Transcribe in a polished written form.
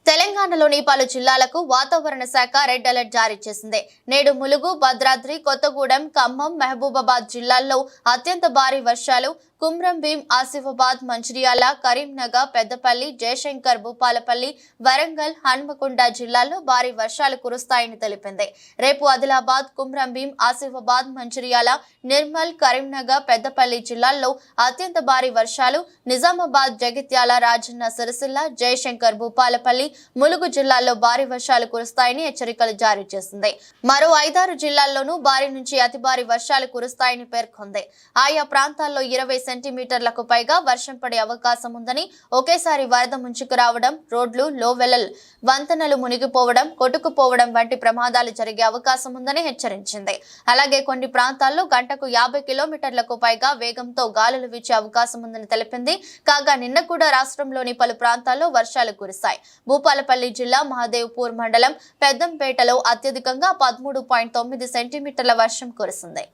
తెలంగాణలోని పలు జిల్లాలకు వాతావరణ శాఖ రెడ్ అలర్ట్ జారీ చేసింది. నేడు ములుగు, భద్రాద్రి కొత్తగూడెం, ఖమ్మం, మహబూబాబాద్ జిల్లాల్లో అత్యంత భారీ వర్షాలు, కుమ్రం భీం, ఆసిఫాబాద్, మంచిర్యాల, కరీంనగర్, పెద్దపల్లి, జయశంకర్, భూపాలపల్లి, వరంగల్, హన్మకొండ జిల్లాల్లో భారీ వర్షాలు కురుస్తాయని తెలిపింది. రేపు ఆదిలాబాద్, కుమ్రం భీం, ఆసిఫాబాద్, మంచిర్యాల, నిర్మల్, కరీంనగర్, పెద్దపల్లి జిల్లాల్లో అత్యంత భారీ వర్షాలు, నిజామాబాద్, జగిత్యాల, రాజన్న సిరిసిల్ల, జయశంకర్, భూపాలపల్లి, ములుగు జిల్లాల్లో భారీ వర్షాలు కురుస్తాయని హెచ్చరికలు జారీ చేసింది. మరో 5-6 జిల్లాల్లోనూ భారీ నుంచి అతి భారీ వర్షాలు కురుస్తాయని పేర్కొంది. ఆయా ప్రాంతాల్లో 20 సెంటీమీటర్లకు పైగా వర్షం పడే అవకాశం ఉందని, ఒకేసారి వరద ముంచుకు రావడం, రోడ్లు, లోవెలల్, వంతెనలు మునిగిపోవడం, కొట్టుకుపోవడం వంటి ప్రమాదాలు జరిగే అవకాశం ఉందని హెచ్చరించింది. అలాగే కొన్ని ప్రాంతాల్లో గంటకు 50 కిలోమీటర్లకు పైగా వేగంతో గాలులు వీచే అవకాశం ఉందని తెలిపింది. కాగా నిన్న కూడా రాష్ట్రంలోని పలు ప్రాంతాల్లో వర్షాలు కురిశాయి. భూపాలపల్లి జిల్లా మహదేవ్పూర్ మండలం పెద్దంపేటలో అత్యధికంగా 13.9 సెంటీమీటర్ల వర్షం కురిసింది.